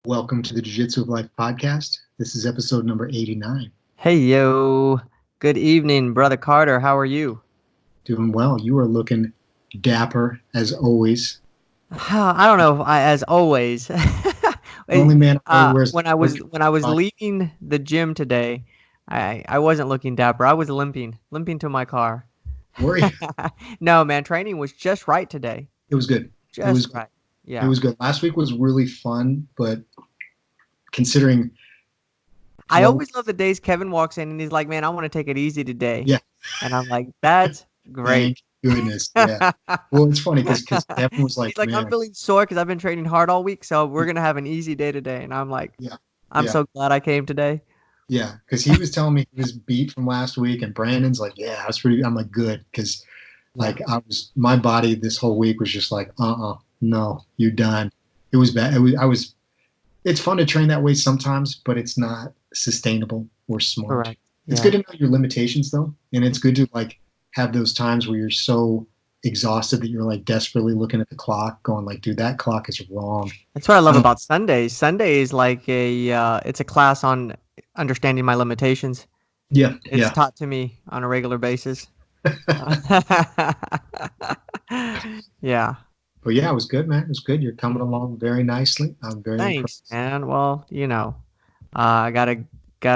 Welcome to the Jiu-Jitsu of Life Podcast. This is episode number 89. Hey yo, good evening, brother Carter. How are you? Doing well. You are looking dapper as always. I don't know. As always, The only man I know who wears when I was work. leaving the gym today, I wasn't looking dapper. I was limping to my car. Were you? No, man, training was just right today. It was good. It Just was right. it Yeah. was good. Last week was really fun, but considering I what always love the days Kevin walks in and he's like, "Man, I want to take it easy today," yeah, and I'm like, "That's great." thank goodness. Yeah. Well, it's funny because Kevin was like, He's like, "I'm man, feeling sore because I've been training hard all week, so we're gonna have an easy day today." And I'm like, yeah, "I'm yeah, so glad I came today." yeah. Because he was telling me he was beat from last week, and Brandon's like, yeah, I was pretty. I'm like, good, because Yeah. my body this whole week was just like, no, you done. It was bad. It's fun to train that way sometimes, but it's not sustainable or smart. Correct. It's good Yeah. to know your limitations though. And it's good to like have those times where you're so exhausted that you're like desperately looking at the clock going like, dude, that clock is wrong. That's what I love Um, about Sundays. Sunday is like it's a class on understanding my limitations. yeah, It's yeah. taught to me on a regular basis. Yeah. But yeah, it was good, man. It was good. You're coming along very nicely. I'm very Thanks, impressed. man. Well, I got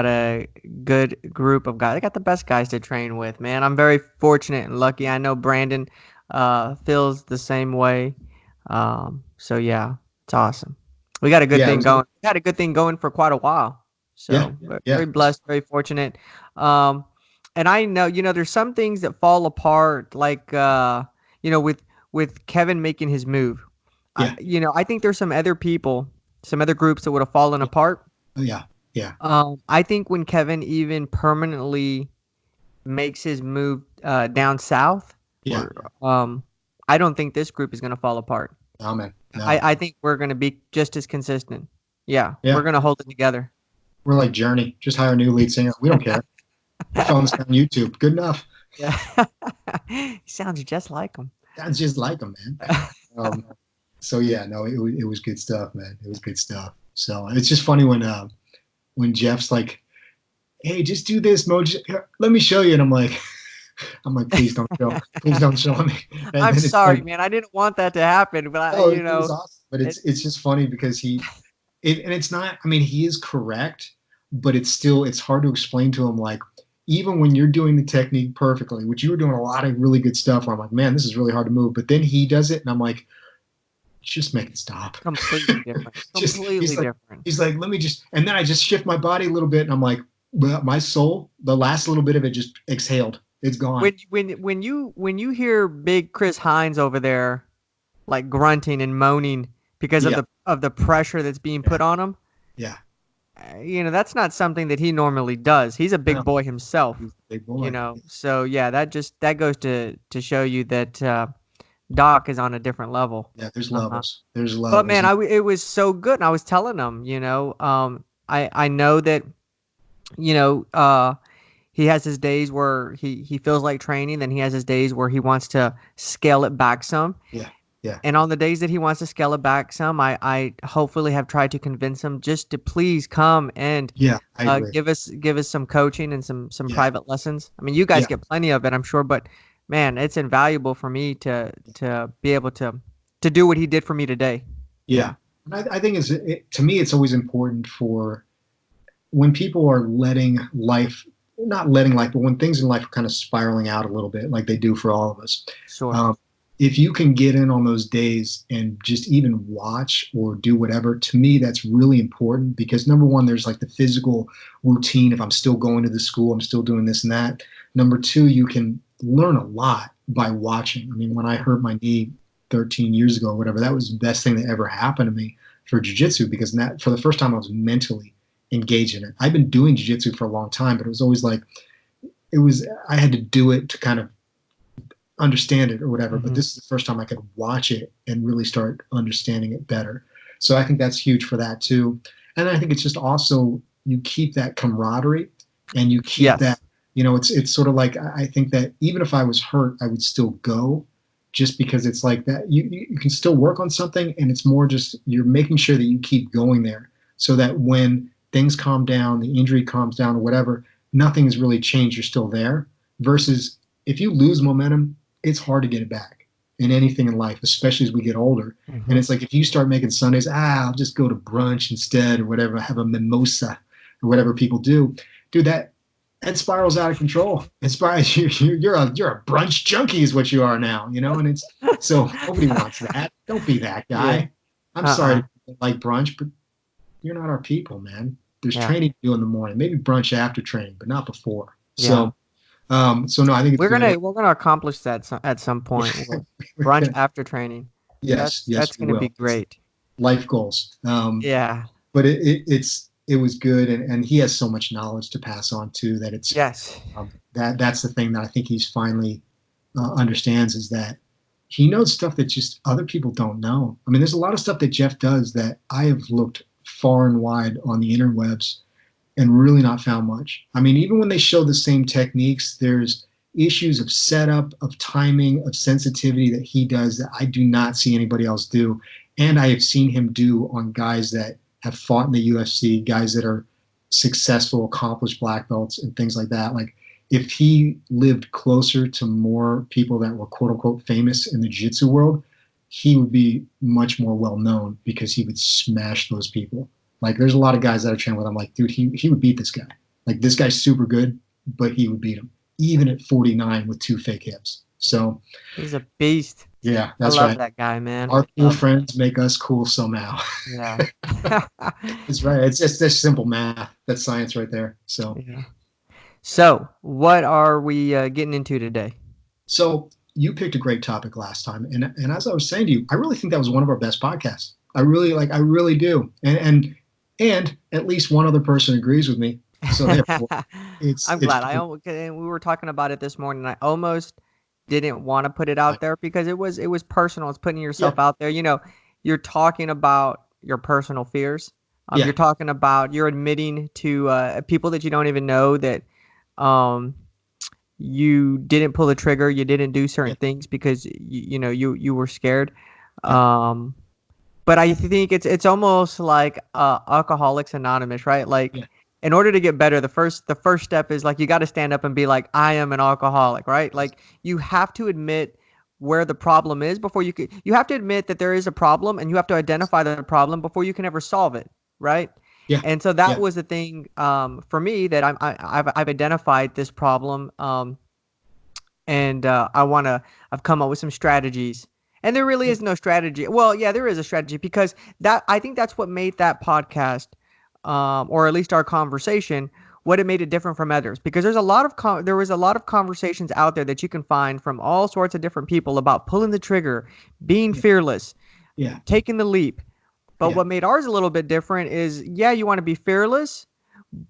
a good group of guys. I got the best guys to train with, man. I'm very fortunate and lucky. I know Brandon feels the same way. So yeah, it's awesome. We got a good Yeah, it thing was good. going. We had a good thing going for quite a while. Yeah, So yeah. very blessed, very fortunate. Um, and I know, there's some things that fall apart, like with Kevin making his move. Yeah, I think there's some other people, some other groups that would have fallen yeah, apart. yeah, yeah, I think when Kevin even permanently makes his move down south, yeah. or I don't think this group is going to fall apart. No, man. No. I think we're going to be just as consistent. Yeah, we're Yeah. going to hold it together. We're like Journey. Just hire a new lead singer. We don't care. We found this on YouTube. Good enough. Yeah, he sounds just like him. Sounds just like him, man. Um, so yeah, no, it was good stuff, man. It was good stuff. So it's just funny when Jeff's like, "Hey, just do this, Mo. Let me show you," and I'm like, please don't show me. And I'm then it's sorry, like, man. I didn't want that to happen, but oh, it was awesome. But it, it's just funny because and it's not. I mean, he is correct, but it's hard to explain to him like. Even when you're doing the technique perfectly, which you were doing a lot of really good stuff, where I'm like, man, this is really hard to move. But then he does it, and I'm like, just make it stop. completely different. Just Completely different. he's like, let me just, and then I just shift my body a little bit, and I'm like, well, my soul, the last little bit of it just exhaled. It's gone. When you hear big Chris Hines over there like grunting and moaning because Yeah, of the pressure that's being yeah, put on him, yeah. that's not something that he normally does. He's a big No, boy himself, he's a big boy. So yeah, that goes to show you that Doc is on a different level. Yeah, there's Uh, levels. There's but levels. man, it was so good. And I was telling him, I know that you know he has his days where he feels like training, then he has his days where he wants to scale it back some. Yeah, yeah, And on the days that he wants to scale it back some, I hopefully have tried to convince him just to please come and yeah. I agree. give us some coaching and some Yeah, private lessons. I mean, you guys yeah, get plenty of it, I'm sure, but man, it's invaluable for me to be able to do what he did for me today. yeah. Yeah. And I think to me, it's always important for when people are letting life, not letting life, but when things in life are kind of spiraling out a little bit, like they do for all of us. Sure. Um, if you can get in on those days and just even watch or do whatever, to me, that's really important because number one, there's like the physical routine. If I'm still going to the school, I'm still doing this and that. Number two, you can learn a lot by watching. I mean, when I hurt my knee 13 years ago or whatever, that was the best thing that ever happened to me for jujitsu because for the first time I was mentally engaged in it. I've been doing jujitsu for a long time, but it was always like, I had to do it to kind of understand it or whatever, but Hmm. this is the first time I could watch it and really start understanding it better. So I think that's huge for that too. And I think it's just also you keep that camaraderie and you keep that, Yes. it's sort of like I think that even if I was hurt, I would still go just because it's like that you can still work on something and it's more just you're making sure that you keep going there so that when things calm down, the injury calms down or whatever, nothing has really changed. You're still there. Versus if you lose momentum, it's hard to get it back in anything in life, especially as we get older. And it's like if you start making Sundays, I'll just go to brunch instead or whatever, have a mimosa or whatever people do. Dude, that spirals out of control. It spirals, you're a brunch junkie is what you are now, and it's so nobody wants that. Don't be that guy. Yeah. I'm sorry to like brunch, but you're not our people, man. There's training to do in the morning, maybe brunch after training, but not before. So no, I think it's we're gonna accomplish that at some point. Brunch after training. Yes, that's gonna be great. Life goals. Yeah. But it was good, and he has so much knowledge to pass on too that it's that's the thing that I think he's finally understands is that he knows stuff that just other people don't know. I mean, there's a lot of stuff that Jeff does that I have looked far and wide on the interwebs and really not found much. I mean, even when they show the same techniques, there's issues of setup, of timing, of sensitivity that he does that I do not see anybody else do. And I have seen him do on guys that have fought in the UFC, guys that are successful, accomplished black belts and things like that. Like if he lived closer to more people that were quote unquote famous in the jiu-jitsu world, he would be much more well known because he would smash those people. Like there's a lot of guys that I train with. I'm like, dude, he would beat this guy. Like this guy's super good, but he would beat him even at 49 with 2 fake hips. So he's a beast. Yeah, that's I love right. that guy, man. Our cool friends make us cool somehow. Yeah. It's right. It's just simple math. That's science right there. So yeah. So what are we getting into today? So you picked a great topic last time, and as I was saying to you, I really think that was one of our best podcasts. I really do, and at least one other person agrees with me. So therefore, I'm glad. We were talking about it this morning. I almost didn't want to put it out there because it was personal. It's putting yourself out there. You're talking about your personal fears. You're admitting to people that you don't even know that you didn't pull the trigger, you didn't do certain things because you were scared. But I think it's almost like Alcoholics Anonymous, right? Like in order to get better, the first step is like you got to stand up and be like, I am an alcoholic, right? Like you have to admit where the problem is before you have to admit that there is a problem, and you have to identify the problem before you can ever solve it, right? Yeah. And so that was the thing for me that I've identified this problem, and I've come up with some strategies. And there really is no strategy. Well, yeah, there is a strategy because I think that's what made that podcast, or at least our conversation, what it made it different from others. Because there was a lot of conversations out there that you can find from all sorts of different people about pulling the trigger, being fearless, taking the leap. But what made ours a little bit different is, you want to be fearless,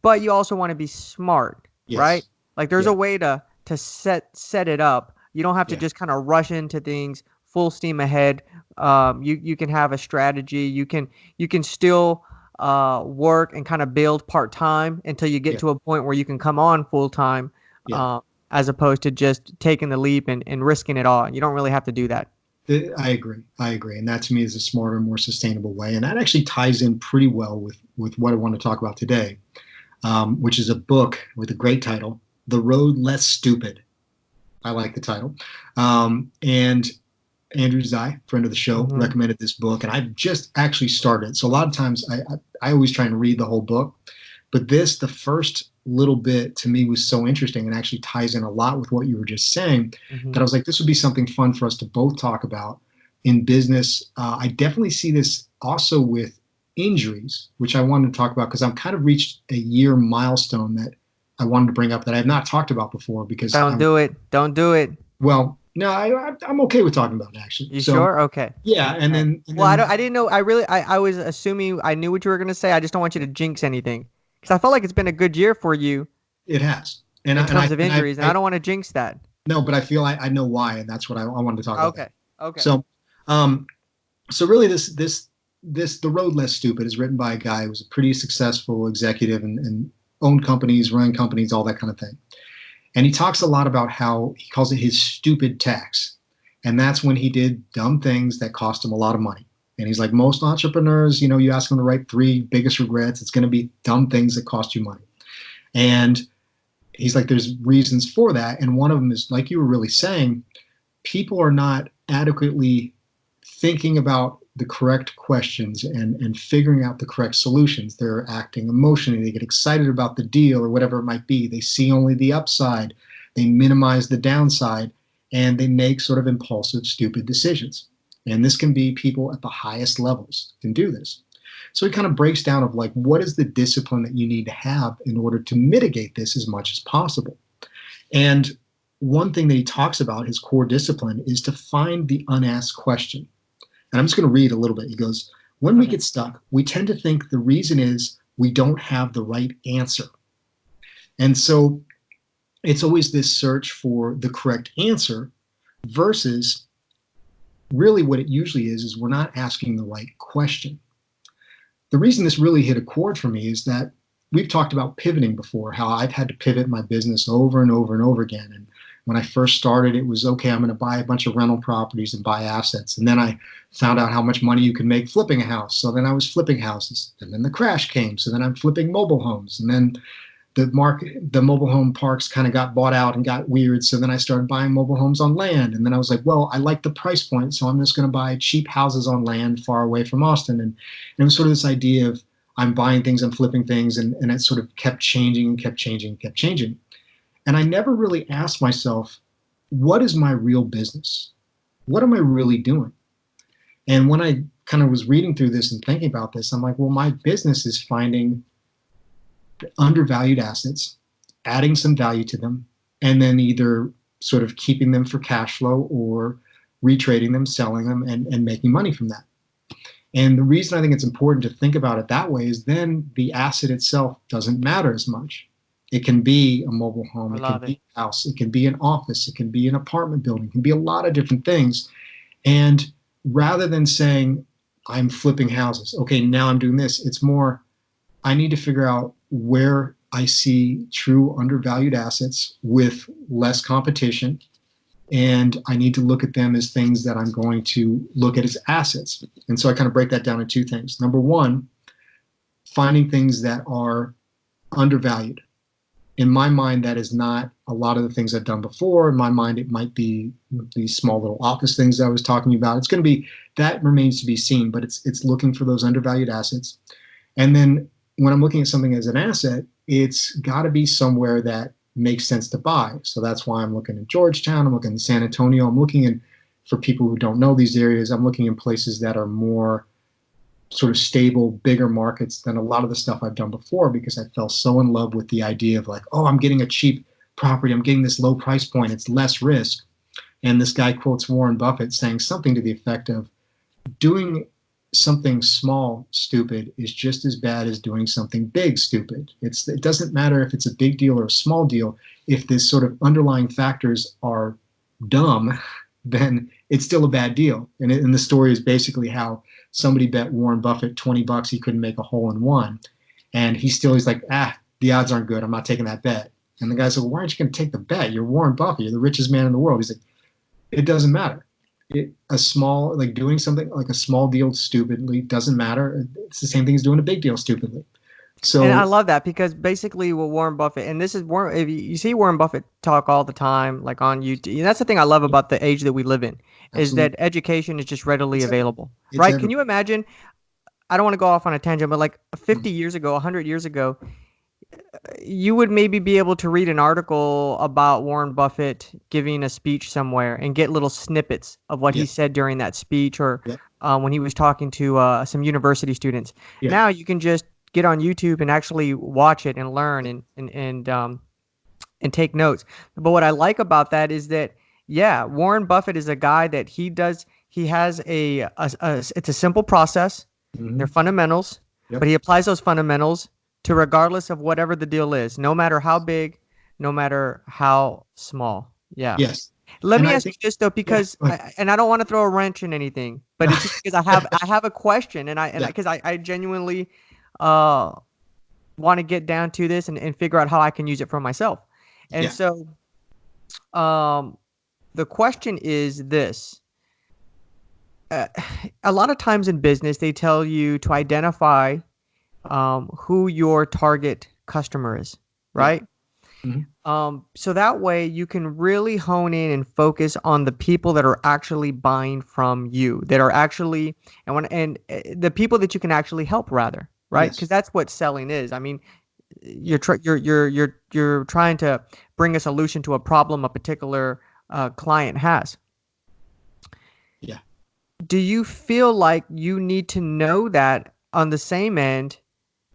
but you also want to be smart, right? Like there's a way to set it up. You don't have to just kind of rush into things full steam ahead. You can have a strategy. You can still work and kind of build part-time until you get to a point where you can come on full-time, as opposed to just taking the leap and risking it all. You don't really have to do that. I agree. And that to me is a smarter, more sustainable way. And that actually ties in pretty well with what I want to talk about today, which is a book with a great title, The Road Less Stupid. I like the title. And Andrew Zai, friend of the show, recommended this book, and I've just actually started. So a lot of times I always try and read the whole book, but the first little bit to me was so interesting and actually ties in a lot with what you were just saying, that I was like, this would be something fun for us to both talk about in business. I definitely see this also with injuries, which I wanted to talk about because I'm kind of reached a year milestone that I wanted to bring up that I have not talked about before. Because Don't do it. Well, no, I'm okay with talking about it, actually. You sure? Okay. Yeah, and then. I didn't know. I was assuming I knew what you were going to say. I just don't want you to jinx anything, because I felt like it's been a good year for you. It has, in terms of injuries, and I don't want to jinx that. No, but I feel I know why, and that's what I wanted to talk about. Okay. So really, this The Road Less Stupid is written by a guy who was a pretty successful executive and owned companies, run companies, all that kind of thing. And he talks a lot about how he calls it his stupid tax. And that's when he did dumb things that cost him a lot of money. And he's like, most entrepreneurs, you ask them to write three biggest regrets, it's going to be dumb things that cost you money. And he's like, there's reasons for that. And one of them is, like you were really saying, people are not adequately thinking about the correct questions and figuring out the correct solutions. They're acting emotionally. They get excited about the deal or whatever it might be. They see only the upside. They minimize the downside, and they make sort of impulsive, stupid decisions. And this can be people at the highest levels can do this. So it kind of breaks down of like, what is the discipline that you need to have in order to mitigate this as much as possible? And one thing that he talks about, his core discipline, is to find the unasked question. And I'm just going to read a little bit. He goes, when we get stuck, we tend to think the reason is we don't have the right answer. And so it's always this search for the correct answer versus really what it usually is we're not asking the right question. The reason this really hit a chord for me is that we've talked about pivoting before, how I've had to pivot my business over and over and over again. And when I first started, it was, okay, I'm going to buy a bunch of rental properties and buy assets. And then I found out how much money you can make flipping a house. So then I was flipping houses. And then the crash came. So then I'm flipping mobile homes. And then the mobile home parks kind of got bought out and got weird. So then I started buying mobile homes on land. And then I was like, well, I like the price point, so I'm just going to buy cheap houses on land far away from Austin. And it was sort of this idea of I'm buying things, I'm flipping things, and it sort of kept changing and kept changing and kept changing. And I never really asked myself, what is my real business? What am I really doing? And when I kind of was reading through this and thinking about this, I'm like, well, my business is finding undervalued assets, adding some value to them, and then either sort of keeping them for cash flow or retrading them, selling them, and making money from that. And the reason I think it's important to think about it that way is then the asset itself doesn't matter as much. It can be a mobile home, it can be a house, it can be an office, it can be an apartment building, it can be a lot of different things. And rather than saying, I'm flipping houses, okay, now I'm doing this, it's more, I need to figure out where I see true undervalued assets with less competition. And I need to look at them as things that I'm going to look at as assets. And so I kind of break that down into two things. Number one, finding things that are undervalued. In my mind, that is not a lot of the things I've done before. In my mind, it might be these small little office things that I was talking about. It's going to be, that remains to be seen, but it's looking for those undervalued assets. And then when I'm looking at something as an asset, it's got to be somewhere that makes sense to buy. So that's why I'm looking at Georgetown, I'm looking at San Antonio, I'm looking in, for people who don't know these areas, I'm looking in places that are more sort of stable, bigger markets than a lot of the stuff I've done before, because I fell so in love with the idea of like, oh, I'm getting a cheap property, I'm getting this low price point, it's less risk. And this guy quotes Warren Buffett saying something to the effect of, doing something small stupid is just as bad as doing something big stupid. It doesn't matter if it's a big deal or a small deal. If this sort of underlying factors are dumb, then it's still a bad deal. And the story is basically how somebody bet Warren Buffett $20 he couldn't make a hole in one. And he's like, the odds aren't good, I'm not taking that bet. And the guy's like, well, why aren't you going to take the bet? You're Warren Buffett, you're the richest man in the world. He's like, it doesn't matter. Doing something like a small deal stupidly doesn't matter. It's the same thing as doing a big deal stupidly. So, and I love that, because basically what Warren Buffett, and this is Warren, if you see Warren Buffett talk all the time, like on YouTube, and that's the thing I love about the age that we live in, is absolutely, that education is just readily available, it's right? Can you imagine? I don't want to go off on a tangent, but like 50 years ago, 100 years ago, you would maybe be able to read an article about Warren Buffett giving a speech somewhere and get little snippets of what he said during that speech, or when he was talking to some university students. Now you can just get on YouTube and actually watch it and learn and take notes. But what I like about that is that, Warren Buffett is a guy that he has it's a simple process. Mm-hmm. They're fundamentals, but he applies those fundamentals to regardless of whatever the deal is, no matter how big, no matter how small. Yeah. Yes. Let me ask you this though, because and I don't want to throw a wrench in anything, but it's just because I have a question, because I genuinely want to get down to this and figure out how I can use it for myself. And so the question is this: uh, a lot of times in business, they tell you to identify who your target customer is, Yeah. right? Hmm. So that way you can really hone in and focus on the people that are actually buying from you, that are actually the people that you can actually help, rather, right? Because Yes. that's what selling is. I mean, Yeah. you're trying to bring a solution to a problem a particular client has. Yeah. Do you feel like you need to know that on the same end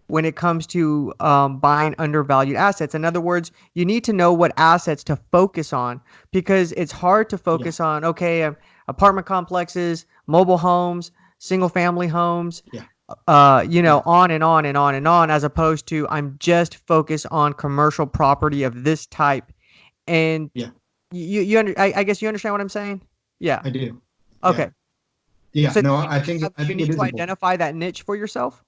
when it comes to buying undervalued assets? In other words, you need to know what assets to focus on, because it's hard to Yeah. focus on, okay, apartment complexes, mobile homes, single family homes, Yeah. Yeah. on and on and on and on, as opposed to I'm just focused on commercial property of this type. And Yeah. I guess you understand what I'm saying? Yeah. I do. Yeah. Okay. Yeah. So No, do I you think it need is to important. identify that niche for yourself?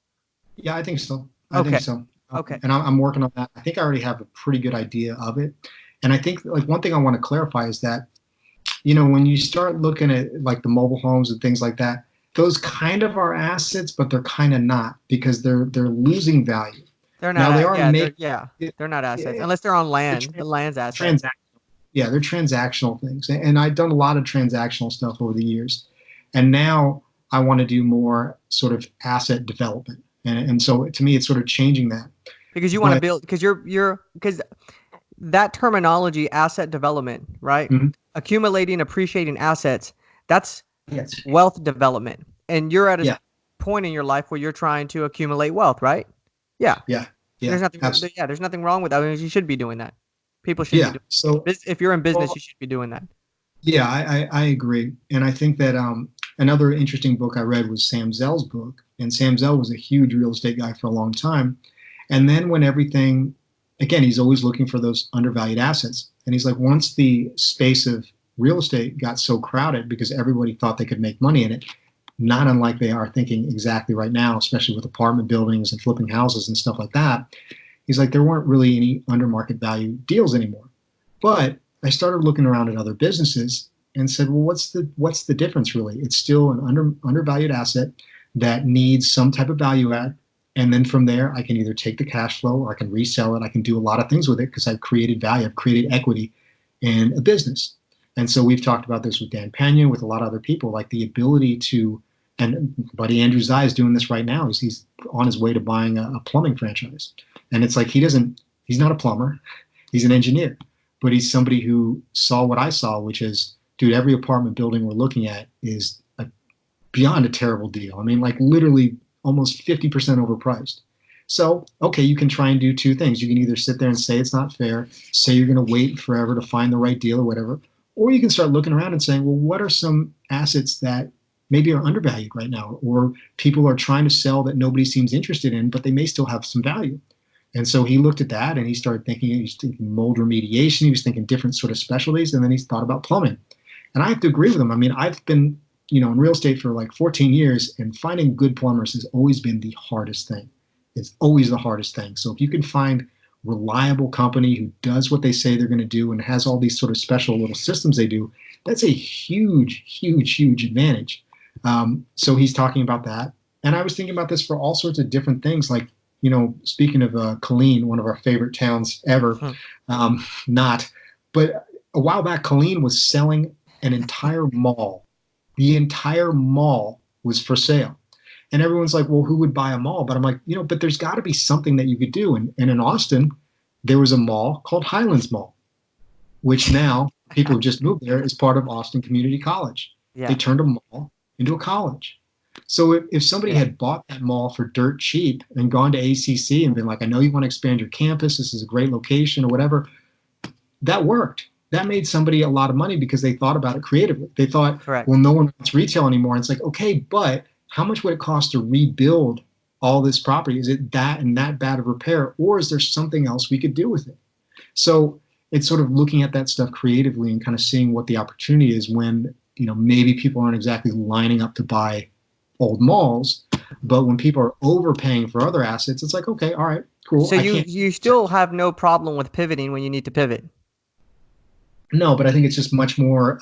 Yeah, I think so. I think Okay. so. Okay. And I'm working on that. I think I already have a pretty good idea of it. And I think like one thing I want to clarify is that, when you start looking at like the mobile homes and things like that, those kind of are assets, but they're kind of not because they're losing value. They're not Now they at are yeah, making they're not assets they're unless they're on land. The land's assets. yeah, they're transactional things. And I've done a lot of transactional stuff over the years. And now I want to do more sort of asset development. And so to me, it's sort of changing that. Because you want to But build because because that terminology, asset development, right? mhm, Accumulating, appreciating assets, that's yes, wealth development. And you're at a yeah, point in your life where you're trying to accumulate wealth, right? Yeah. yeah, And yeah, absolutely. there's nothing wrong with that. I mean, you should be doing that. People should be Yeah. doing So, if you're in business, well, you should be doing that. yeah, I agree. And I think that another interesting book I read was Sam Zell's book. And Sam Zell was a huge real estate guy for a long time. And then when everything, again, he's always looking for those undervalued assets. And he's like, once the space of real estate got so crowded because everybody thought they could make money in it, not unlike they are thinking exactly right now, especially with apartment buildings and flipping houses and stuff like that. He's like, there weren't really any under market value deals anymore. But I started looking around at other businesses and said, well, what's the difference really? It's still an undervalued asset that needs some type of value add. And then from there, I can either take the cash flow or I can resell it. I can do a lot of things with it because I've created value. I've created equity in a business. And so we've talked about this with Dan Pena, with a lot of other people, like the ability to, and Buddy Andrew Zai is doing this right now. He's on his way to buying a plumbing franchise. And it's like he's not a plumber, he's an engineer, but he's somebody who saw what I saw, which is, dude, every apartment building we're looking at is beyond a terrible deal. I mean, like literally almost 50% overpriced. So, okay, you can try and do two things. You can either sit there and say it's not fair, say you're going to wait forever to find the right deal or whatever, or you can start looking around and saying, well, what are some assets that maybe are undervalued right now, or people are trying to sell that nobody seems interested in, but they may still have some value. And so he looked at that and he was thinking mold remediation, he was thinking different sort of specialties, and then he thought about plumbing. And I have to agree with him. I mean, I've been, in real estate for like 14 years, and finding good plumbers has always been the hardest thing. It's always the hardest thing. So if you can find reliable company who does what they say they're going to do and has all these sort of special little systems they do, that's a huge, huge, huge advantage. So he's talking about that. And I was thinking about this for all sorts of different things. Like, speaking of Colleen, one of our favorite towns ever, not, but a while back, Colleen was selling an entire mall. The entire mall was for sale. And everyone's like, well, who would buy a mall? But I'm like, but there's got to be something that you could do. And in Austin, there was a mall called Highlands Mall, which now people who just moved there is part of Austin Community College. They Yeah. turned a mall into a college. So if somebody Yeah. had bought that mall for dirt cheap and gone to ACC and been like, I know you want to expand your campus, this is a great location or whatever, that worked. That made somebody a lot of money because they thought about it creatively. They thought, well, Correct. no one wants retail anymore. And it's like, okay, but how much would it cost to rebuild all this property? Is it that and that bad of repair, or is there something else we could do with it? So it's sort of looking at that stuff creatively and kind of seeing what the opportunity is when, maybe people aren't exactly lining up to buy old malls, but when people are overpaying for other assets, it's like, okay, all right, cool. So I can't. you still have no problem with pivoting when you need to pivot. No, but I think it's just much more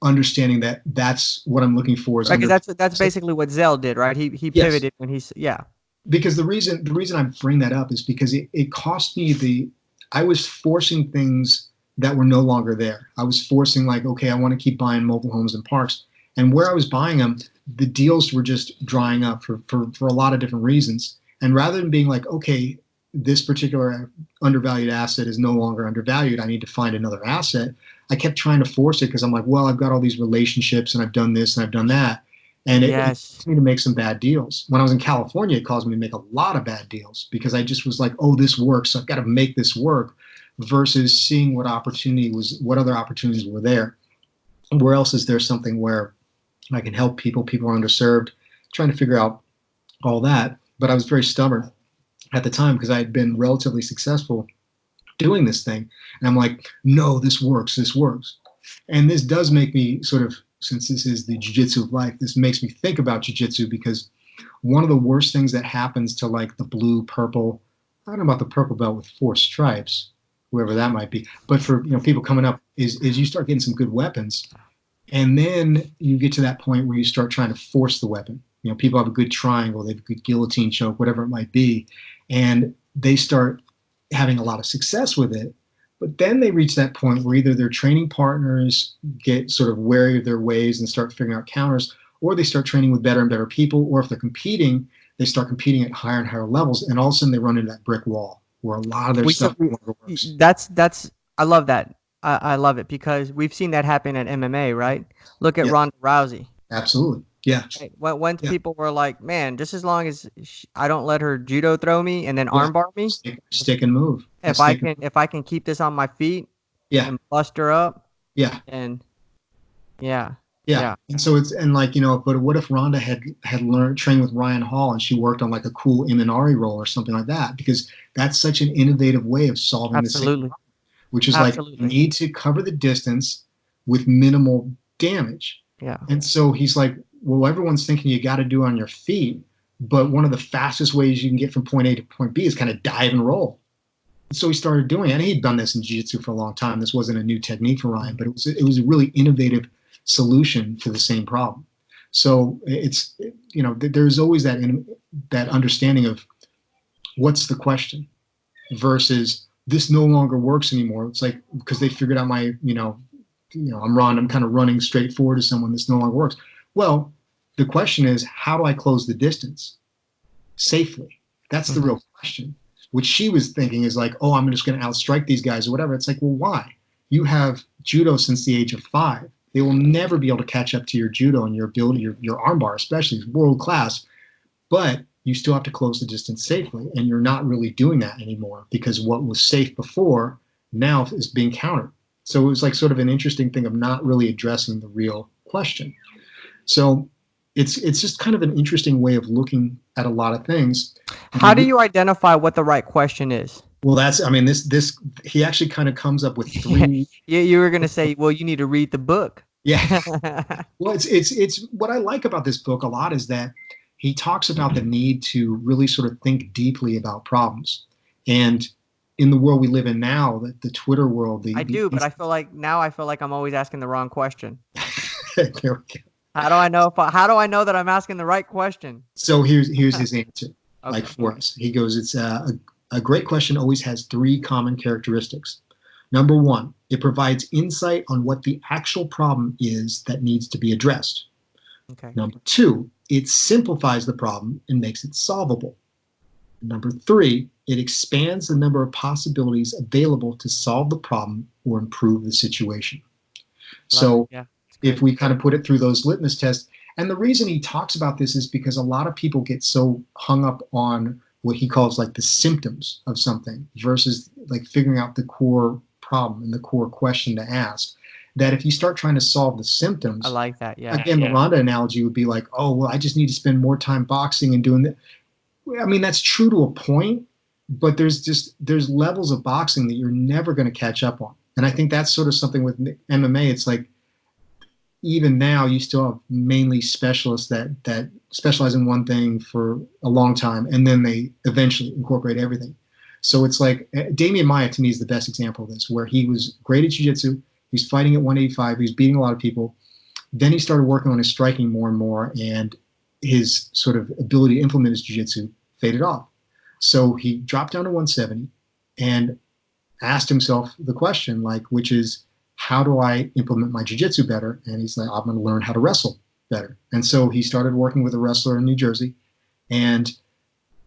understanding that that's what I'm looking for is Right, under. because that's basically what Zell did, right? He Yes, pivoted when he's yeah. because the reason I bring that up is because it cost me I was forcing things that were no longer there. I was forcing like, okay, I want to keep buying mobile homes and parks. And where I was buying them, the deals were just drying up for a lot of different reasons. And rather than being like, okay, this particular undervalued asset is no longer undervalued, I need to find another asset. I kept trying to force it because I'm like, well, I've got all these relationships and I've done this and I've done that. And it Yes. caused me to make some bad deals. When I was in California, it caused me to make a lot of bad deals because I just was like, oh, this works. So I've got to make this work versus seeing what other opportunities were there. Where else is there something where I can help people? People are underserved, trying to figure out all that. But I was very stubborn at the time because I had been relatively successful doing this thing. And I'm like, no, this works. This works. And this does make me sort of, since this is the Jiu-Jitsu of life, this makes me think about Jiu-Jitsu because one of the worst things that happens to like the blue, purple, I don't know about the purple belt with 4 stripes, whoever that might be, but for people coming up is you start getting some good weapons, and then you get to that point where you start trying to force the weapon. People have a good triangle, they have a good guillotine choke, whatever it might be, and they start having a lot of success with it. But then they reach that point where either their training partners get sort of wary of their ways and start figuring out counters, or they start training with better and better people, or if they're competing, they start competing at higher and higher levels, and all of a sudden they run into that brick wall where a lot of their We stuff so no longer works. that's I love that. I love it because we've seen that happen at MMA, right? Look at Yeah, Ronda Rousey. absolutely. Yeah, Right. Once yeah, people were like, "Man, just as long as I don't let her judo throw me and then yeah. armbar me, Stick and move. if I Stick. can if I can keep this on my feet Yeah, and bust her up, yeah. and yeah, Yeah. yeah, And so it's and like, but what if Rhonda had learned trained with Ryan Hall and she worked on like a cool Imanari roll or something like that? Because that's such an innovative way of solving the same absolutely, problem, which is like you absolutely, need to cover the distance with minimal damage. yeah, And so he's like, well, everyone's thinking you got to do it on your feet, but one of the fastest ways you can get from point A to point B is kind of dive and roll. So he started doing it. And he'd done this in jiu-jitsu for a long time. This wasn't a new technique for Ryan, but it was a really innovative solution to the same problem. So there's always that understanding of what's the question versus this no longer works anymore. It's like because they figured out I'm Ron. I'm kind of running straight forward to someone. This no longer works. Well, the question is, how do I close the distance safely? That's the hmm real question. What she was thinking is like, oh, I'm just going to outstrike these guys or whatever. It's like, well, why? You have judo since the age of 5. They will never be able to catch up to your judo and your ability, your armbar, especially is world class. But you still have to close the distance safely, and you're not really doing that anymore because what was safe before now is being countered. So it was like sort of an interesting thing of not really addressing the real question. So it's just kind of an interesting way of looking at a lot of things. How do And you identify what the right question is? well, that's I mean this he actually kind of comes up with three. You were gonna say, well, you need to read the book. Yeah. Well, it's what I like about this book a lot is that he talks about the need to really sort of think deeply about problems. And in the world we live in now, the Twitter world, I the do, but I feel like I'm always asking the wrong question. there we go. How do I know that I'm asking the right question? So here's his answer, like Okay. for us. He goes, it's a great question always has 3 common characteristics. Number 1, it provides insight on what the actual problem is that needs to be addressed. Okay. Number 2, it simplifies the problem and makes it solvable. Number 3, it expands the number of possibilities available to solve the problem or improve the situation. Love it. So Yeah. It's if good. we kind of put it through those litmus tests, and the reason he talks about this is because a lot of people get so hung up on what he calls like the symptoms of something versus like figuring out the core problem and the core question to ask. That if you start trying to solve the I symptoms, like that. Yeah. again, the Ronda analogy would be like, oh, well, I just need to spend more time boxing and doing that. I mean, that's true to a point, but there's levels of boxing that you're never going to catch up on. And I think that's sort of something with MMA. It's like even now you still have mainly specialists that specialize in one thing for a long time, and then they eventually incorporate everything. So it's like Damian Maya to me is the best example of this, where he was great at jiu-jitsu. He's fighting at 185. He's beating a lot of people. Then he started working on his striking more and more, and his sort of ability to implement his jiu-jitsu faded off. So he dropped down to 170 and asked himself the question, like, which is, how do I implement my jiu-jitsu better? And he's like, I'm going to learn how to wrestle better. And so he started working with a wrestler in New Jersey and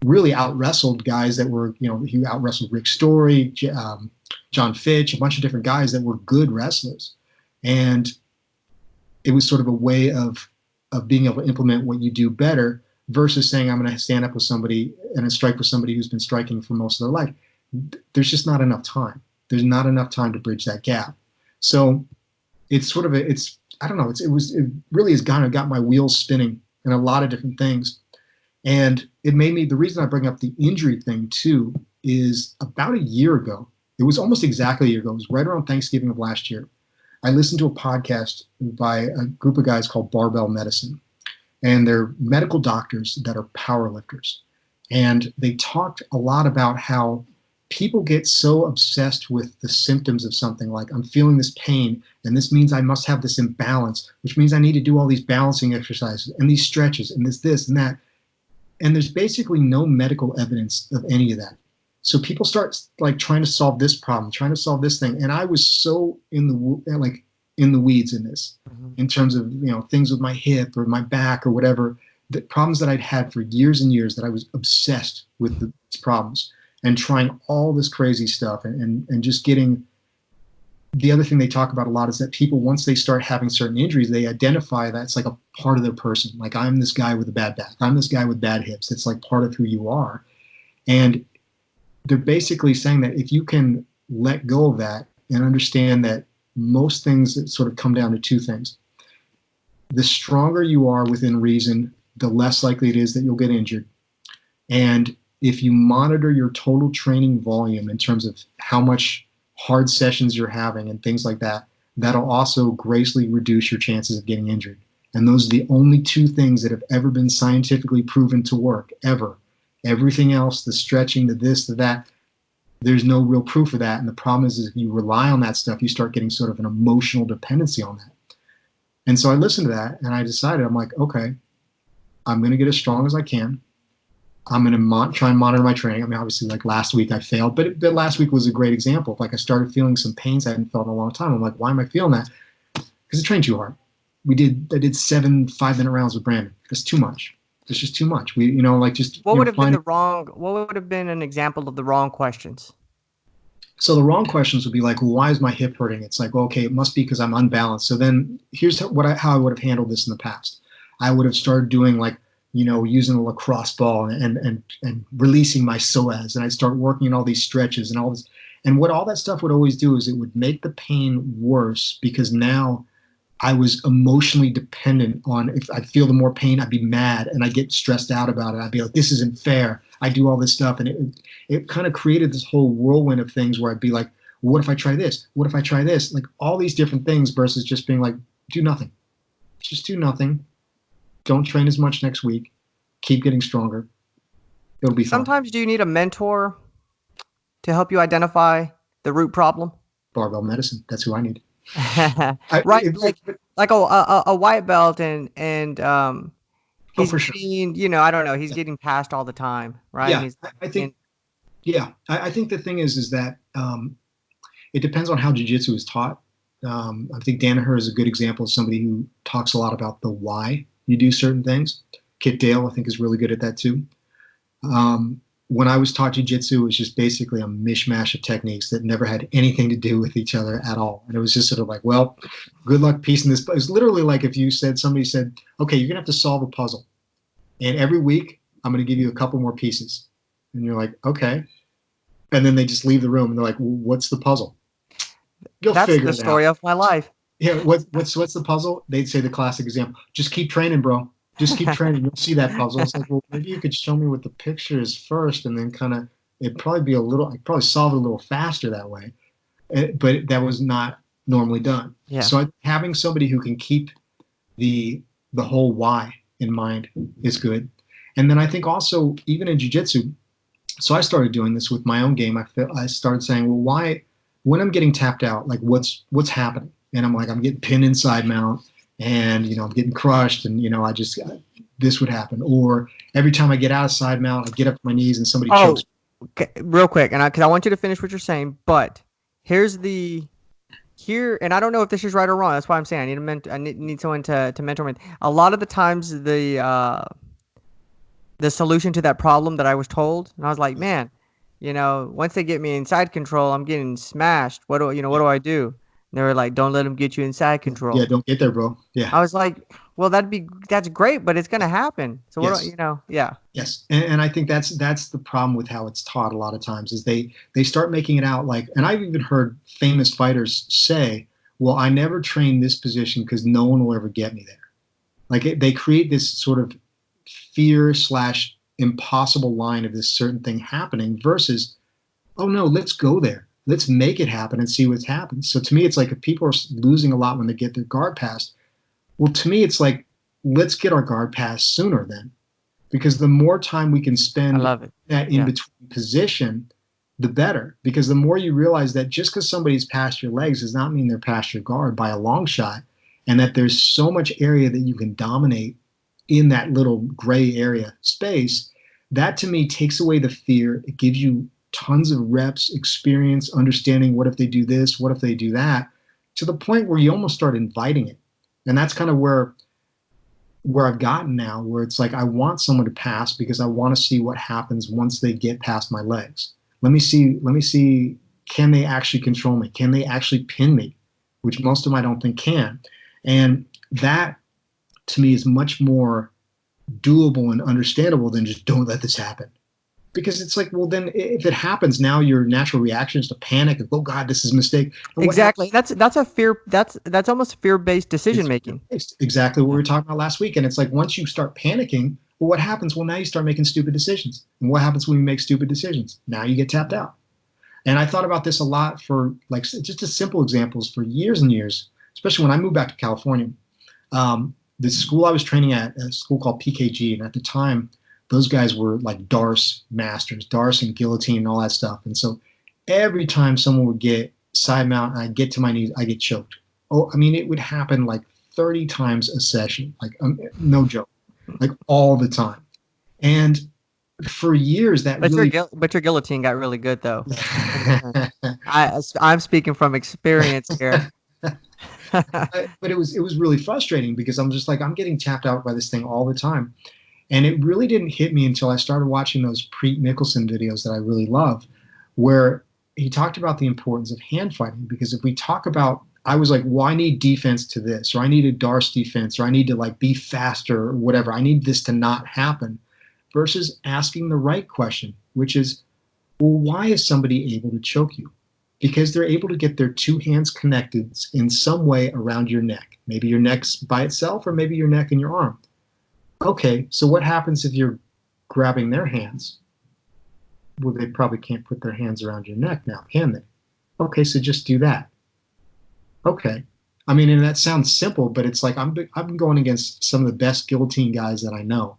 really out-wrestled guys that were, he out-wrestled Rick Story, John Fitch, a bunch of different guys that were good wrestlers. And it was sort of a way of being able to implement what you do better versus saying, I'm going to stand up with somebody and strike with somebody who's been striking for most of their life. There's just not enough time. There's not enough time to bridge that gap. So it's sort of it really has kind of got my wheels spinning in a lot of different things. And it made me, the reason I bring up the injury thing too, is about a year ago, it was almost exactly a year ago, it was right around Thanksgiving of last year, I listened to a podcast by a group of guys called Barbell Medicine. And they're medical doctors that are power lifters. And they talked a lot about how people get so obsessed with the symptoms of something, like, I'm feeling this pain, and this means I must have this imbalance, which means I need to do all these balancing exercises and these stretches and this and that. And there's basically no medical evidence of any of that. So people start like trying to solve this problem, trying to solve this thing. And I was so in the weeds in this, in terms of, things with my hip or my back or whatever, the problems that I'd had for years and years, that I was obsessed with these problems and trying all this crazy stuff and just getting. The other thing they talk about a lot is that people, once they start having certain injuries, they identify that it's like a part of their person. Like, I'm this guy with a bad back. I'm this guy with bad hips. It's like part of who you are. And they're basically saying that if you can let go of that and understand that most things that sort of come down to two things. The stronger you are within reason, the less likely it is that you'll get injured. And if you monitor your total training volume in terms of how much hard sessions you're having and things like that, that'll also greatly reduce your chances of getting injured. And those are the only two things that have ever been scientifically proven to work, ever. Everything else, the stretching, the this, the that, there's no real proof of that. And the problem is if you rely on that stuff, you start getting sort of an emotional dependency on that. And so I listened to that and I decided, I'm like, okay, I'm going to get as strong as I can. I'm going to try and monitor my training. I mean, obviously, like last week I failed, but last week was a great example. Like, I started feeling some pains I hadn't felt in a long time. I'm like, why am I feeling that? Because I trained too hard. I did 7 5-minute rounds with Brandon. That's too much. It's just too much. What would have been an example of the wrong questions? So the wrong questions would be like, well, why is my hip hurting? It's like, well, okay, it must be because I'm unbalanced. So then here's how I would have handled this in the past. I would have started doing like, using a lacrosse ball and releasing my psoas. And I'd start working on all these stretches and all this. And what all that stuff would always do is it would make the pain worse, because now I was emotionally dependent on, if I feel the more pain, I'd be mad and I'd get stressed out about it. I'd be like, this isn't fair. I do all this stuff. And it kind of created this whole whirlwind of things where I'd be like, well, what if I try this? What if I try this? Like all these different things versus just being like, do nothing. Just do nothing. Don't train as much next week. Keep getting stronger. It'll be fun. Sometimes do you need a mentor to help you identify the root problem? Barbell medicine. That's who I need. Right, like a white belt, and he's for sure. being, I don't know, he's getting passed all the time, right? Yeah, I think the thing is that it depends on how jiu-jitsu is taught. I think Danaher is a good example of somebody who talks a lot about the why you do certain things. Kit Dale, I think, is really good at that too. When I was taught jiu-jitsu, it was just basically a mishmash of techniques that never had anything to do with each other at all. And it was just sort of like, well, good luck piecing this. It was literally like if somebody said, okay, you're going to have to solve a puzzle. And every week, I'm going to give you a couple more pieces. And you're like, okay. And then they just leave the room and they're like, well, what's the puzzle? That's the story of my life. Yeah, what's the puzzle? They'd say the classic example, just keep training, bro. Just keep training. You'll see that puzzle. It's like, well, maybe you could show me what the picture is first, and then I'd probably solve it a little faster that way. But that was not normally done. Yeah. So having somebody who can keep the whole why in mind is good. And then I think also, even in jiu-jitsu, so I started doing this with my own game. I started saying, well, when I'm getting tapped out, like what's happening? And I'm like, I'm getting pinned in side mount, and I'm getting crushed, and this would happen. Or every time I get out of side mount, I get up to my knees and somebody chokes. Oh, okay, real quick, and because I want you to finish what you're saying, but here's the here, and I don't know if this is right or wrong. That's why I'm saying I need need someone to mentor me. A lot of the times, the solution to that problem that I was told, and I was like, man, once they get me inside control, I'm getting smashed. What do I do? And they were like, don't let them get you inside Yeah, control. don't get there, bro. Yeah. I was like, well, that's great, but it's gonna happen. So Yes. yeah. Yes, and I think that's the problem with how it's taught a lot of times is they start making it out like, and I've even heard famous fighters say, "Well, I never trained this position because no one will ever get me there." Like they create this sort of fear slash impossible line of this certain thing happening versus, oh no, let's go there, let's make it happen and see what's happened. So to me, it's like if people are losing a lot when they get their guard passed, well, to me, it's like let's get our guard passed sooner then because the more time we can I spend love it. that in Yeah. between position, the better. Because the more you realize that just because somebody's past your legs does not mean they're past your guard by a long shot, and that there's so much area that you can dominate in that little gray area space, that to me takes away the fear. It gives you tons of reps, experience, understanding what if they do this, what if they do that, to the point where you almost start inviting it. And that's kind of where I've gotten now, where it's like I want someone to pass because I want to see what happens once they get past my legs. Let me see, can they actually control me? Can they actually pin me? Which most of them I don't think can. And that to me is much more doable and understandable than just don't let this happen. Because it's like, well, then if it happens, now your natural reaction is to panic and, oh God, this is a mistake. And what Exactly. That's a fear. That's almost fear-based decision making. It's exactly what we Yeah. were talking about last week. And it's like once you start panicking, well, what happens? Well, now you start making stupid decisions. And what happens when you make stupid decisions? Now you get tapped out. And I thought about this a lot for like just as simple examples for years and years, especially when I moved back to California. The school I was training at, a school called PKG, and at the time, those guys were like Darce masters, Darce and guillotine and all that stuff. And so every time someone would get side mount and I get to my knees, I get choked. Oh, I mean, it would happen like 30 times a session, like no joke, like all the time. And for years, that really. But your guillotine got really good though. I'm speaking from experience here. But it was really frustrating because I'm just like I'm getting tapped out by this thing all the time, and it really didn't hit me until I started watching those Preet Nicholson videos that I really love, where he talked about the importance of hand fighting. Because if we talk about, I was like, well, I need defense to this, or I need a Darce defense, or I need to like be faster, or whatever. I need this to not happen, versus asking the right question, which is, well, why is somebody able to choke you? Because they're able to get their two hands connected in some way around your neck. Maybe your neck's by itself, or maybe your neck and your arm. Okay, so what happens if you're grabbing their hands? Well, they probably can't put their hands around your neck now, can they? Okay, so just do that. Okay. I mean, and that sounds simple, but it's like I'm going against some of the best guillotine guys that I know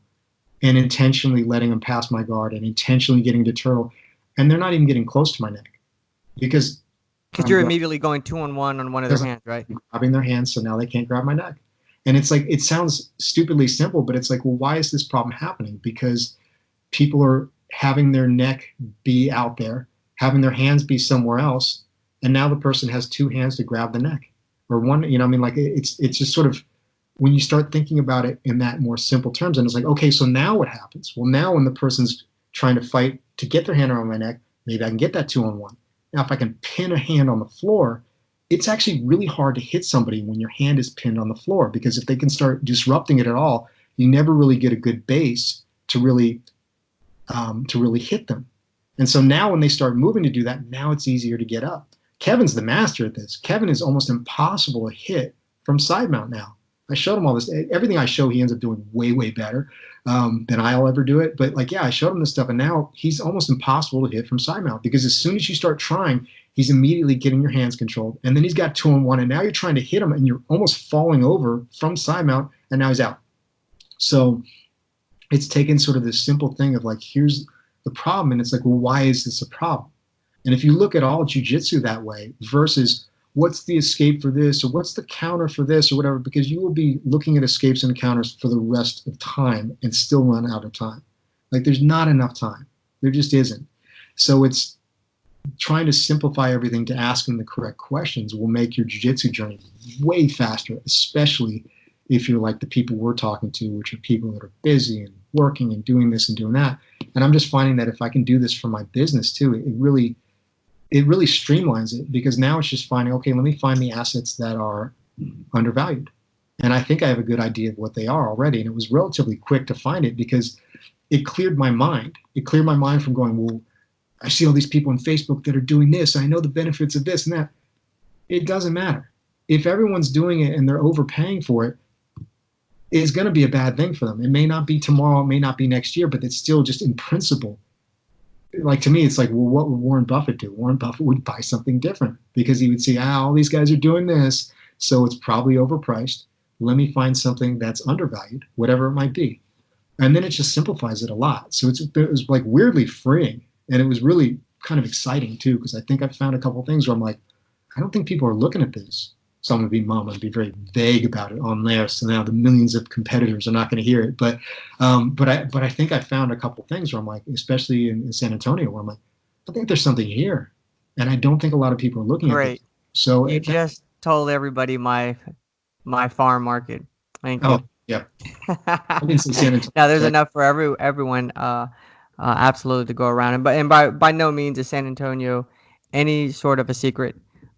and intentionally letting them pass my guard and intentionally getting to turtle, and they're not even getting close to my neck because You're immediately going 2-on-1 on one of their hands, right? grabbing their hands, so now they can't grab my neck. And it's like, it sounds stupidly simple, but it's like, well, why is this problem happening? Because people are having their neck be out there, having their hands be somewhere else, and now the person has two hands to grab the neck, or one. I mean, like it's just sort of when you start thinking about it in that more simple terms, and it's like, okay, so now what happens? Well, now when the person's trying to fight to get their hand around my neck, maybe I can get that 2-on-1. Now, if I can pin a hand on the floor, it's actually really hard to hit somebody when your hand is pinned on the floor, because if they can start disrupting it at all, you never really get a good base to really hit them. And so now when they start moving to do that, now it's easier to get up. Kevin's the master at this. Kevin is almost impossible to hit from side mount now. I showed him all this. Everything I show, he ends up doing way, way better than I'll ever do it. But like, yeah, I showed him this stuff, and now he's almost impossible to hit from side mount, because as soon as you start trying, he's immediately getting your hands controlled. And then he's got 2-on-1, and now you're trying to hit him, and you're almost falling over from side mount, and now he's out. So it's taken sort of this simple thing of like, here's the problem. And it's like, well, why is this a problem? And if you look at all jiu-jitsu that way versus what's the escape for this or what's the counter for this or whatever, because you will be looking at escapes and counters for the rest of time and still run out of time. Like there's not enough time. There just isn't. So it's trying to simplify everything to asking the correct questions will make your jiu-jitsu journey way faster, especially if you're like the people we're talking to, which are people that are busy and working and doing this and doing that. And I'm just finding that if I can do this for my business too, it really streamlines it, because now it's just finding, okay, let me find the assets that are undervalued. And I think I have a good idea of what they are already. And it was relatively quick to find it because it cleared my mind. It cleared my mind from going, well, I see all these people on Facebook that are doing this. I know the benefits of this and that. It doesn't matter. If everyone's doing it and they're overpaying for it, it's going to be a bad thing for them. It may not be tomorrow, it may not be next year, but it's still just in principle. Like to me, it's like, well, what would Warren Buffett do? Warren Buffett would buy something different because he would see, all these guys are doing this, so it's probably overpriced. Let me find something that's undervalued, whatever it might be. And then it just simplifies it a lot. So it was like weirdly freeing. And it was really kind of exciting too, because I think I found a couple of things where I'm like, I don't think people are looking at this. So I'm going to be mum and be very vague about it on there. So now the millions of competitors are not going to hear it. But I think I found a couple of things where I'm like, especially in San Antonio, where I'm like, I think there's something here. And I don't think a lot of people are looking at it. So you just told everybody my farm market. Thank you. Oh, yeah. I didn't say San Antonio. Now there's enough for everyone absolutely to go around. And by no means is San Antonio any sort of a secret.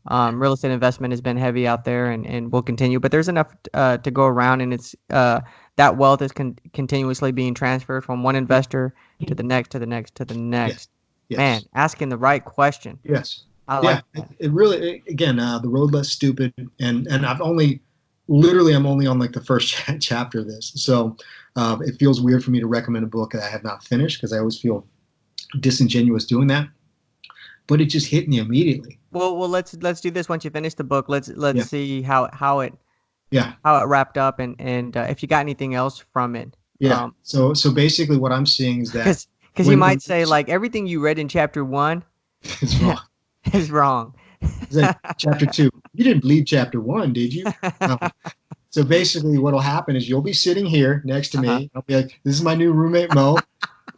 Real estate investment has been heavy out there and will continue, but there's enough to go around, and it's that wealth is continuously being transferred from one investor to the next, to the next, to the next. Yes. Man, asking the right question. Yes. I like that. It really, again, the road less stupid, and I'm only on like the first chapter of this, so it feels weird for me to recommend a book that I have not finished because I always feel disingenuous doing that. But it just hit me immediately. Well, let's do this once you finish the book. Let's see how it wrapped up and if you got anything else from it. Yeah. So basically, what I'm seeing is that because you might say like everything you read in chapter 1 is wrong. is wrong. Chapter 2. You didn't believe chapter 1, did you? No. So basically, what'll happen is you'll be sitting here next to me. I'll be like, "This is my new roommate Mo.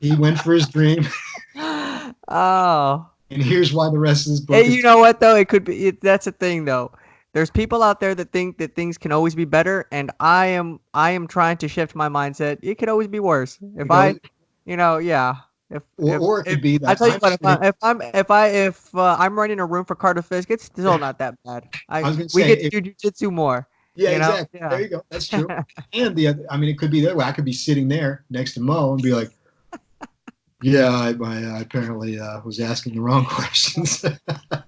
He went for his dream." Oh. And here's why the rest of this book. Hey, you know what though? It could be. That's a thing though. There's people out there that think that things can always be better, and I am trying to shift my mindset. It could always be worse. If or it could be that. I tell you what, if I'm running a room for Carter Fisk, it's still not that bad. We get to do jiu-jitsu more. Yeah, exactly. Yeah. There you go. That's true. And the other, it could be that way. I could be sitting there next to Mo and be like, yeah, I apparently was asking the wrong questions. So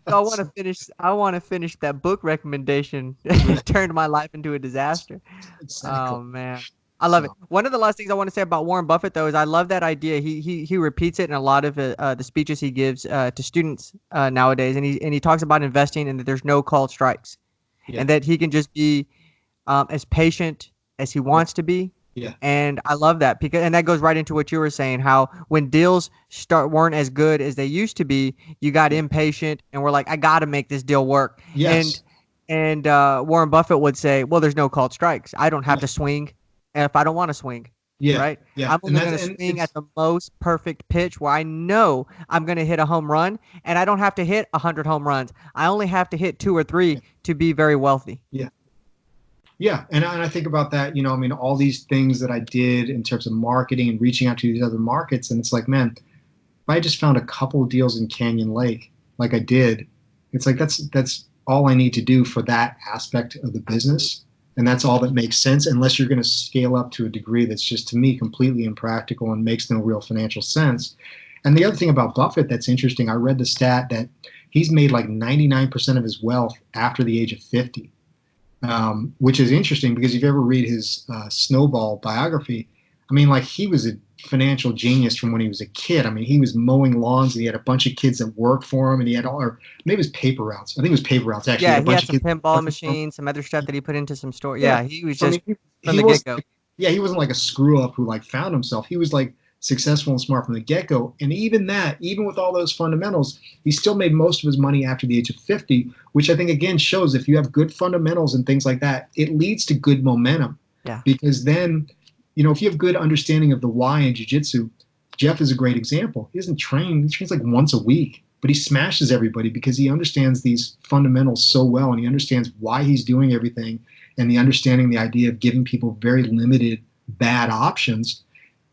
I want to finish that book recommendation. It turned my life into a disaster. Oh man, I love it. One of the last things I want to say about Warren Buffett though is I love that idea. He repeats it in a lot of the speeches he gives to students nowadays, and he talks about investing and that there's no called strikes, and that he can just be as patient as he wants to be. Yeah. And I love that and that goes right into what you were saying, how when deals weren't as good as they used to be, you got impatient and we're like, I got to make this deal work. Yes. And Warren Buffett would say, well, there's no called strikes. I don't have to swing if I don't want to swing. Yeah. Right. Yeah. I'm only going to swing at the most perfect pitch where I know I'm going to hit a home run, and I don't have to hit 100 home runs. I only have to hit 2 or 3 to be very wealthy. Yeah. Yeah, and I think about that, all these things that I did in terms of marketing and reaching out to these other markets, and it's like, man, if I just found a couple of deals in Canyon Lake like I did, it's like that's all I need to do for that aspect of the business, and that's all that makes sense, unless you're going to scale up to a degree that's just, to me, completely impractical and makes no real financial sense. And the other thing about Buffett that's interesting, I read the stat that he's made like 99% of his wealth after the age of 50. Which is interesting because if you ever read his Snowball biography, he was a financial genius from when he was a kid. He was mowing lawns and he had a bunch of kids that worked for him, and he had maybe it was paper routes. I think it was paper routes actually. Yeah, he had some pinball machines, some other stuff that he put into some store. Yeah, he was just from the get-go. Yeah, he wasn't like a screw up who like found himself. He was like successful and smart from the get-go. And even that, even with all those fundamentals, he still made most of his money after the age of 50, which I think again shows if you have good fundamentals and things like that, it leads to good momentum. Yeah. Because then, if you have good understanding of the why in jiu-jitsu, Jeff is a great example. He doesn't train, he trains like once a week, but he smashes everybody because he understands these fundamentals so well, and he understands why he's doing everything, and the understanding the idea of giving people very limited bad options.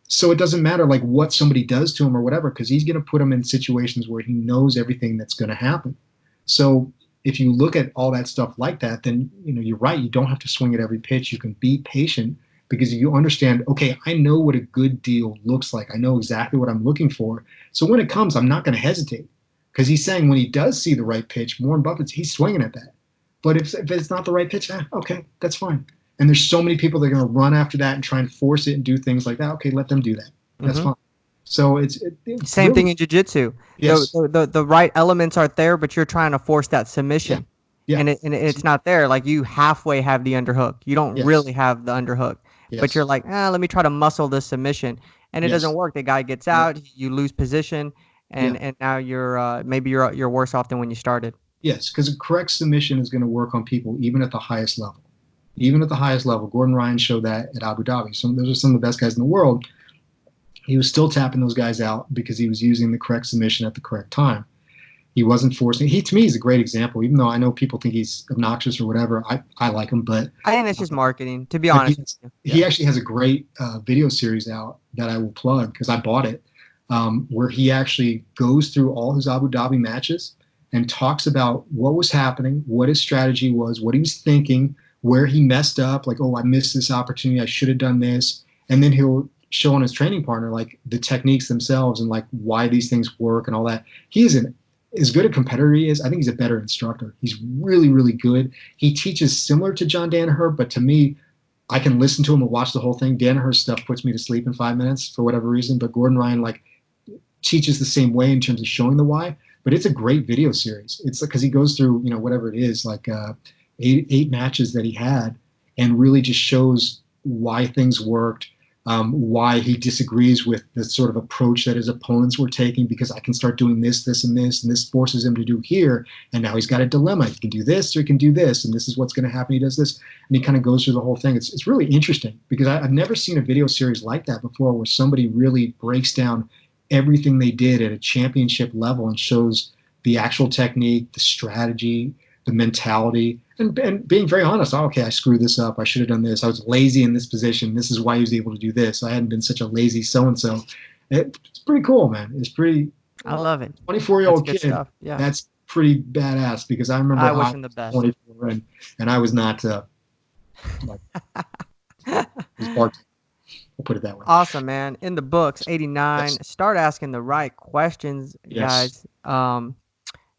So it doesn't matter like what somebody does to him or whatever, because he's going to put him in situations where he knows everything that's going to happen. So if you look at all that stuff like that, then you're right. You don't have to swing at every pitch. You can be patient because you understand, okay, I know what a good deal looks like. I know exactly what I'm looking for. So when it comes, I'm not going to hesitate, because he's saying when he does see the right pitch, Warren Buffett's, he's swinging at that. But if it's not the right pitch, okay, that's fine. And there's so many people that are going to run after that and try and force it and do things like that. Okay, let them do that. That's fine. So it's same thing in jiu-jitsu. Yes. The right elements are there, but you're trying to force that submission. Yeah. And it's not there. Like you halfway have the underhook. You don't really have the underhook. Yes. But you're like, let me try to muscle this submission. And it doesn't work. The guy gets out, you lose position, and now you're maybe you're worse off than when you started. Yes, because a correct submission is going to work on people even at the highest level. Even at the highest level. Gordon Ryan showed that at Abu Dhabi. Those are some of the best guys in the world. He was still tapping those guys out because he was using the correct submission at the correct time. He wasn't forcing. He, to me, is a great example, even though I know people think he's obnoxious or whatever. I like him, but I think it's just marketing, to be honest. He actually has a great video series out that I will plug because I bought it, where he actually goes through all his Abu Dhabi matches and talks about what was happening, what his strategy was, what he was thinking, where he messed up, like, oh, I missed this opportunity, I should have done this. And then he'll show on his training partner, like, the techniques themselves and, like, why these things work and all that. He is as good a competitor he is, I think he's a better instructor. He's really, really good. He teaches similar to John Danaher, but to me, I can listen to him and watch the whole thing. Danaher's stuff puts me to sleep in 5 minutes for whatever reason, but Gordon Ryan, like, teaches the same way in terms of showing the why. But it's a great video series. It's because he goes through, whatever it is, like, eight matches that he had, and really just shows why things worked, why he disagrees with the sort of approach that his opponents were taking, because I can start doing this, this, and this, and this forces him to do here, and now he's got a dilemma. He can do this or he can do this, and this is what's going to happen. He does this, and he kind of goes through the whole thing. It's really interesting because I've never seen a video series like that before, where somebody really breaks down everything they did at a championship level and shows the actual technique, the strategy, the mentality, and being very honest. Oh, okay, I screwed this up. I should have done this. I was lazy in this position. This is why he was able to do this. I hadn't been such a lazy so-and-so. It's pretty cool, man. It's pretty. I love it. 24-year-old kid. Stuff. Yeah. That's pretty badass because I remember I wish him the best. 24 and I was not like, we'll put it that way. Awesome, man. In the books, 89. Yes. Start asking the right questions, guys.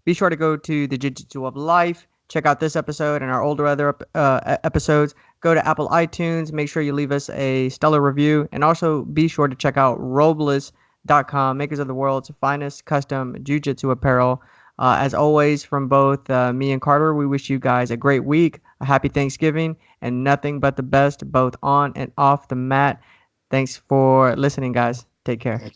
Be sure to go to the Jiu-Jitsu of Life. Check out this episode and our older other episodes. Go to Apple iTunes. Make sure you leave us a stellar review. And also be sure to check out Robles.com, makers of the world's finest custom jiu-jitsu apparel. As always, from both me and Carter, we wish you guys a great week, a happy Thanksgiving, and nothing but the best, both on and off the mat. Thanks for listening, guys. Take care.